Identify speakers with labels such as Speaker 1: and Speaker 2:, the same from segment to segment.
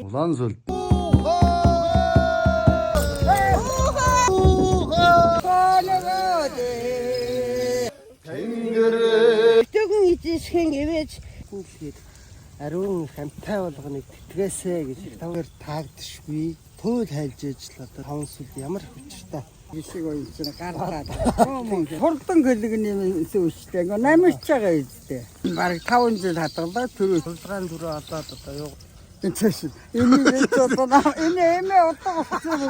Speaker 1: Улаан сүлд.
Speaker 2: Тэгэн эзэсхэн ивэж хүнсгээд ариун хамтай болгоныг тэтгээсэ гэж тавгаар таагдшгүй. Туйл хайлж ижил одоо таван сүлд ямар хүчтэй.
Speaker 3: Ишиг ойцны гаргаад. Хурдан гэлэгний сүштэй. Намж байгаа үстэй. Бараг 5 жил хадгалаа түрүү
Speaker 2: Тулгаан түрүү олоод одоо юу
Speaker 3: энтэш. Энэ эмээ утга болсон.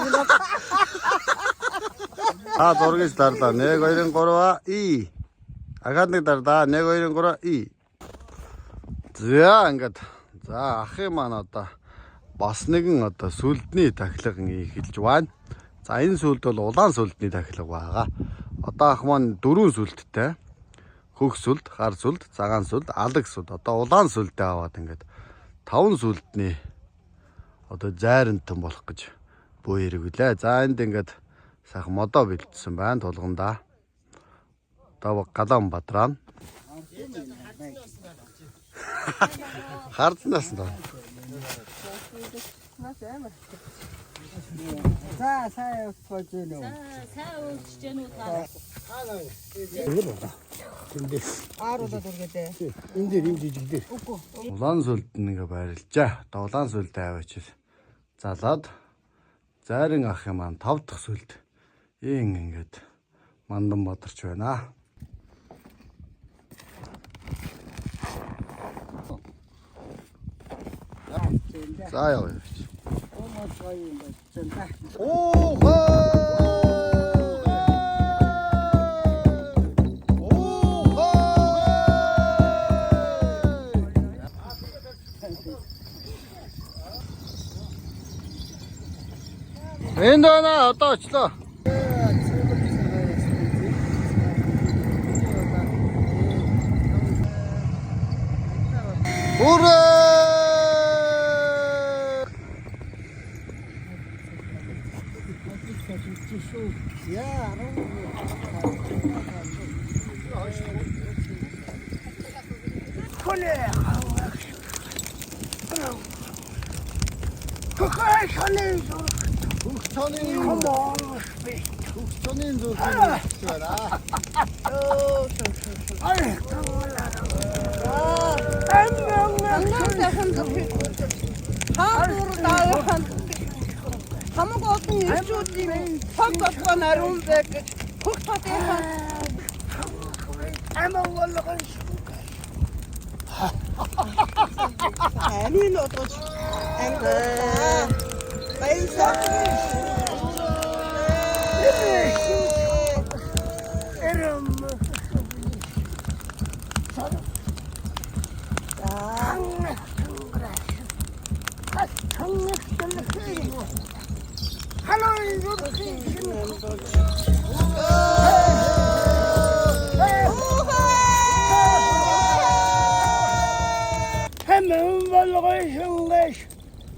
Speaker 1: Зургийг дарлаа. 1 2 3 и. Агаад нэг дарлаа. 1 2 3 и. За ингээд. За ахын маань одоо бас нэгэн одоо сүлдний тахилга эхэлж байна. За энэ сүлд бол улаан сүлдний тахилга байгаа. Одоо ах маань 4 сүлдтэй. Хөх сүлд, гар сүлд, цагаан сүлд, алаг сүлд. Одоо улаан сүлдээ аваад ингээд 5 сүлдний одоо зайрантан болох гэж бөө хэрэглээ. За энд ингээд сайхан модоо бэлдсэн байна тулгандаа. Одоо галан бадраа. Харднаас нь.
Speaker 3: За сайн өсгөж гэнэ.
Speaker 4: Сайн өсгөж гэнэ үү та.
Speaker 2: ааруудад үргэлээ.
Speaker 3: Энэ дээр юм жижиг дээр.
Speaker 1: Улаан сүлд нэгэ байрлажаа. Одоо улаан сүлдээ аваач. Залаад зайран ах юм маань 5 дахь сүлд. Ингээд мандан бадарч байна. За яа. Энд байна одоо очлоо. Ура!
Speaker 2: Хамаг олон ирчүүдийн цаг болгон ариун байг гэж хөх татайхан аман болгон амин одож амин баясаа
Speaker 5: Hemen valgayşıngaş,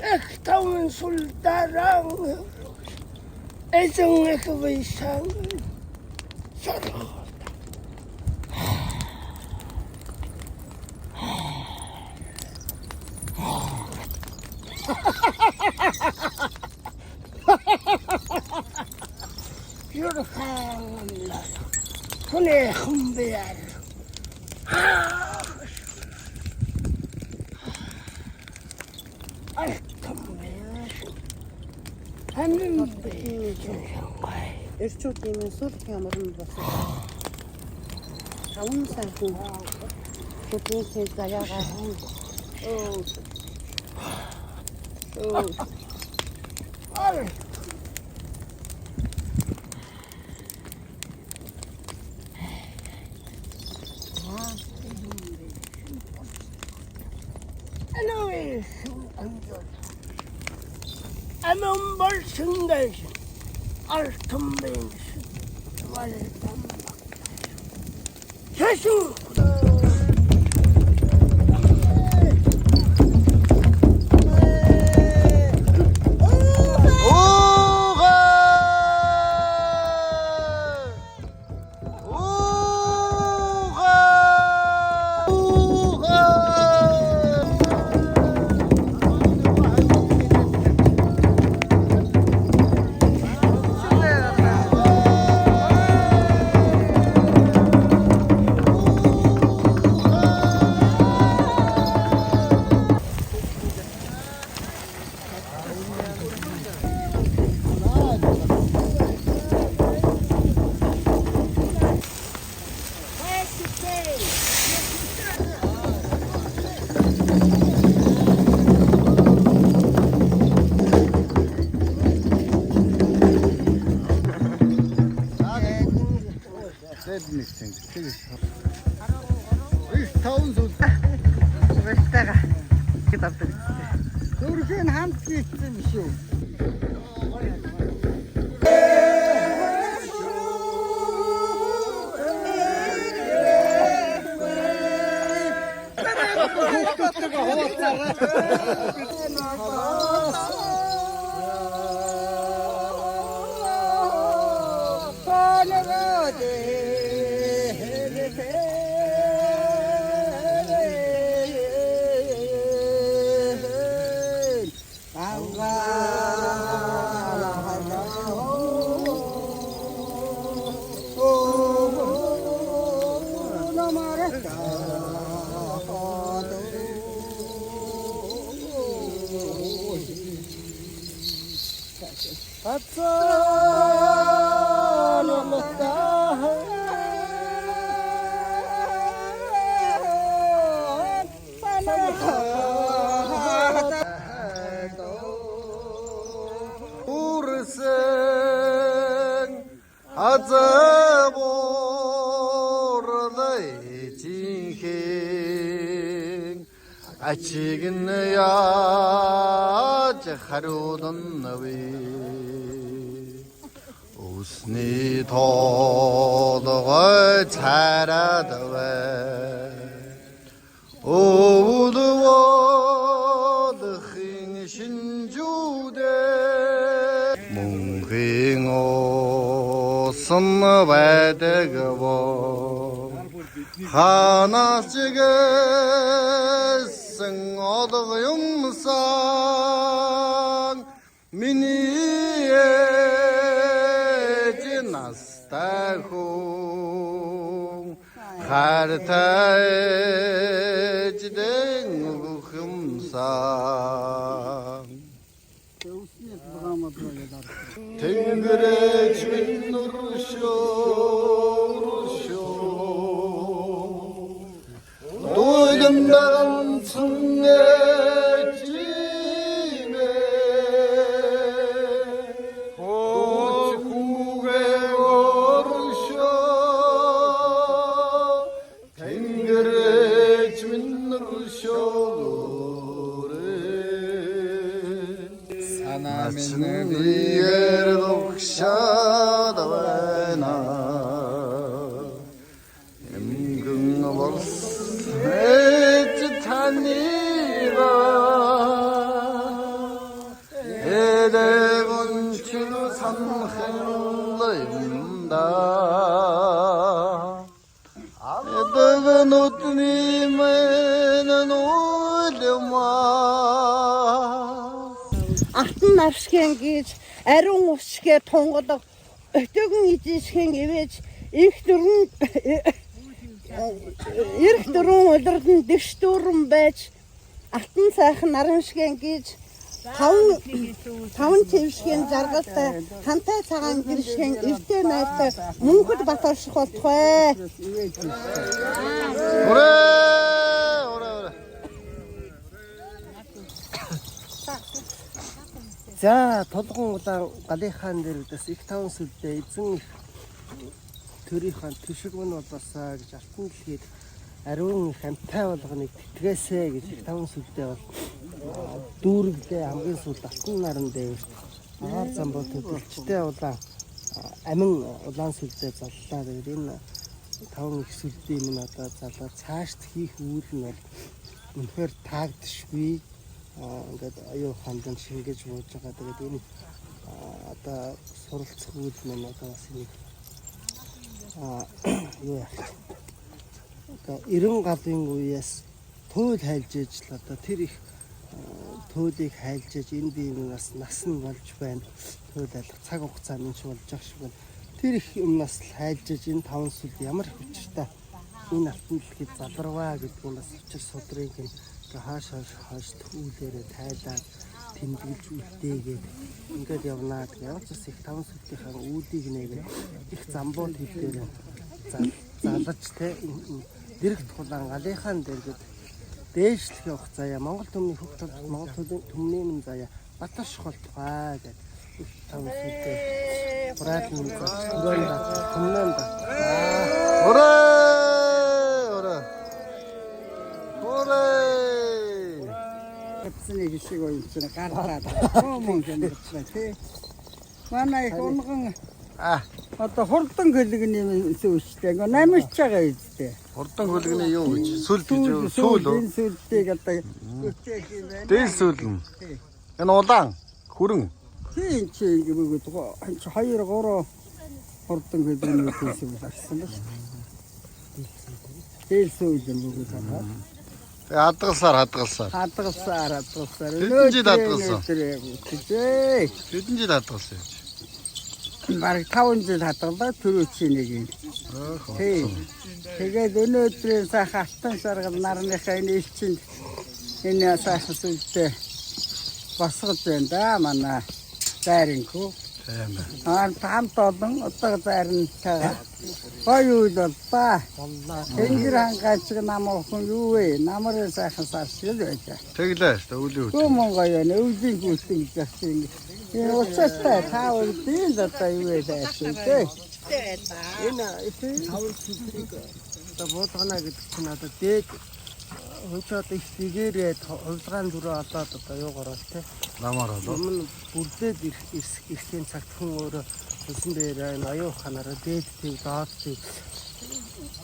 Speaker 5: ektamın sultaran, ezin ekviysan, sarı. Yürükanlar, bu ne hımbıyer? Ay, tamam. Hemen beyeceğim.
Speaker 2: ирчүүдийн сүлд ямар нь болсон. Таван сайхан бүдгийн заяагаа
Speaker 5: Ay. Hemen başındayım. Altındayım. Tuvaletten bak. Kesin.
Speaker 1: нэг тэгэж. Их таван сүл.
Speaker 3: Бэлтэйга. Гэт авдаг. Зүрхэн хамт хийсэн биш үү?
Speaker 1: 아치긴 야 하루던 나위 웃니 도덕을 잘하다와 오두워드 흥신주대 몽행오 선마바대가보 하나씩은 어덕 용상 미니에 지나스타고 가르타에 지댕 금상 댕그레 주인 누르쇼 노견당 승내 찜에 고국에 오르쇼 댕그레 주민 누르쇼 사나미는 이에를 독샤다와나 임금어버스 에지타니가 에대건추 삼행러임다 에덕은 옷님에는 올려마
Speaker 2: Алтан навшгэн гэж ариун усгээ тунгадаг өтөөгөн эзэсгэн ивэж эрх дөрөв улирдан дэвш дүүрэн байж алтан сайхан нараншгэн гэж таван цэвшгэн жаргалтай хантай цагаан гэршгэн эвтэй найтай мөнхөд батарших болтугай.
Speaker 1: 오래
Speaker 2: За толгон удаан галынхаан дээр үдээс их таван сүлдээ эзэн их төрийнхаа төшиг мөн болоосаа гэж алтан дэлхийд ариун их амтай болгоныг тэтгээсэ гэж их таван сүлдээ бол дүүрэгдээ хамгийн сүүлд алтан наран дээр агаар замбал төлөвчтэй улаан амин улаан сүлдээ заллаа. Тэгээд энэ таван их сүлдээ минь одоо залуу цаашд хийх үйл нь бол үнэхээр таагдшгүй. Ингээд аюу хандан шингээж бууж байгаа. Тэгээд энэ одоо суралцах үйл маань одоо бас нэг юу яах. Одоо 90 галын үеэс туйл хайлж иж л одоо тэр их туйлыг хайлж иж энэ биенээс нас нь болж байна. Туйл алах цаг хугацаа минь ч болж ах шиг байна. Тэр их юмнаас л хайлж иж энэ таван сүлд ямар их учиртай энэ алтан дэлхийд заларваа гэдэг нь бас учир судрыг нь хааш түүлээрээ тайлаад тэмдэглэж үлдээгээд ингээд явнаа. Ямар ч их таван сүлдийнхаа үүдийг нээгээд их замбууд хийдээр залж те дэрэг тулаан галынхаан дэргэд дээшлэх явах заяа Монгол төмний хөх тул Монгол төмний минь заяа батарших болтугай гэдэг тавсалтай. Хураалын зөрөөнда томнонда.
Speaker 1: 오래 오래 오래
Speaker 3: 햇순이 기시고 있으나 가라다. 어머 괜찮지. 만나에 오는
Speaker 1: 아
Speaker 3: 어떤 홀던 걸리기님 쓰시대. 그 남으시자가 있대.
Speaker 1: 어떤 거리네 요 술티죠 술도
Speaker 3: 술때 갔다.
Speaker 1: 될 술은 노당 구릉
Speaker 3: 진짜 이게 뭐고 한 하이로 걸어 홀던 걸리기님 쓰시고 갔습니다. 제일 소이죠 뭐고
Speaker 1: 아뜨살
Speaker 3: 아뜨살
Speaker 1: 든지 다 떴어.
Speaker 3: 그치
Speaker 1: 든지 다 떴어요
Speaker 3: 말 타운지 다 떴다 들어치니기 그게 눈으로서 하던 사람 나름의 가인이 친 이내 사실 때 왔었던다 만나 다른고 다음 또는 어떤 다른 차가 어유졌다 생기랑 같이 나무고 유에 나무를 사서 사시죠
Speaker 1: 저기다 우리
Speaker 3: 그 뭔가요 우진 구스팅 있었으니 어쨌다 다 어디다 이외에 됐을
Speaker 2: Эна эти тавар сүлтрийг одоо буудгана гэдэг чинь одоо дээд өнч одоо их дэгээрээ хувьсгаан дүрээ олоод одоо юугаар те
Speaker 1: 남아라도
Speaker 2: өмнө бүрдээд ирсхийн цагт хүн өөрөө төсөн дээр энэ аюу ханараа дээд төв доод төв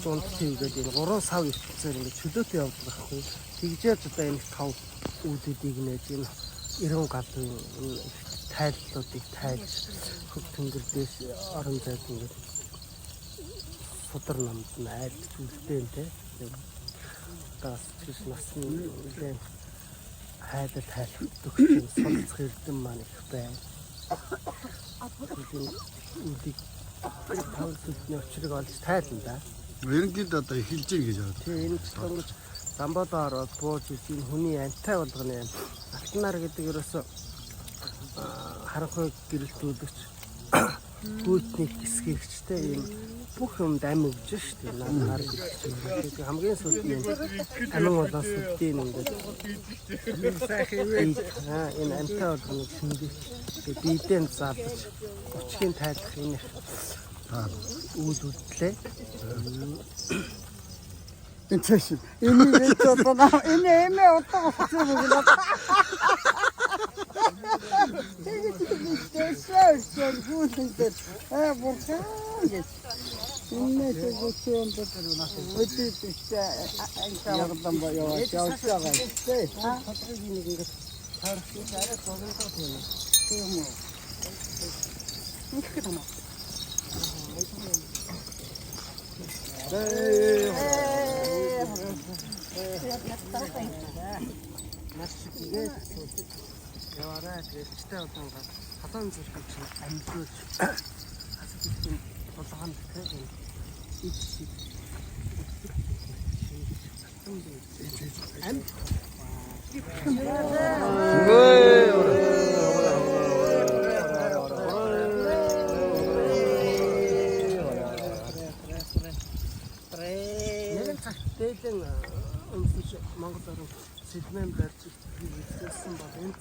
Speaker 2: дунд төв гэдэг энэ 3 сав ертөнцөөр ингэ чөлөөтэй явдаг байхгүй. Тэгжээд одоо энэ тав үүдүүдийг нээж энэ 90 гадны тайллуудыг тайлж хөв тэнгэрдээс орон зайд ингэ судар намд найд зүйлтэй те. Тас тийш насны үлэн хайдал тайлбардаг юм сонцох эрдэм маань их байна. Үдийг тавсны очрыг олж тайлна да.
Speaker 1: 왠기도 또 hilжин гэж байна.
Speaker 2: Тэгээ энэ ч ингэж замбаадаа ороод бууж ирсэн хүний антай болгоны алтнаар гэдэг ерөөсө харанхуй гэрэлтүүлэгч гүйтник хэсгэгчтэй юм бүх юмд амь өгж шүү дээ. Наар гэдэг хамгийн сүүлд амин болоос үүдийн ингээд энэ антай болгоны шингэж бидэн заадаж өчгийн тайлах энэ үйл үлдлээ.
Speaker 3: 인체시 이미 왼쪽도 나 이미 애매 어떤 거 쓰는 거야 되게 진짜 좋은데 아 뭐가 이미 저거 시험도 어디 진짜 안타깝단 말이야 저자가 있대 아
Speaker 2: 터뜨리는 게 다르게 잘해 보는 거 되네.
Speaker 3: 그뭐 이렇게 담아
Speaker 2: 맛있게 яваарай гэжтэй одоо халуун зэрэг чинь амьдуулж хасагдсан болгоом гэх юм ич ам Дээлэн өмсөж Монгол орн Сиднейд барьж ирсэн бол энэ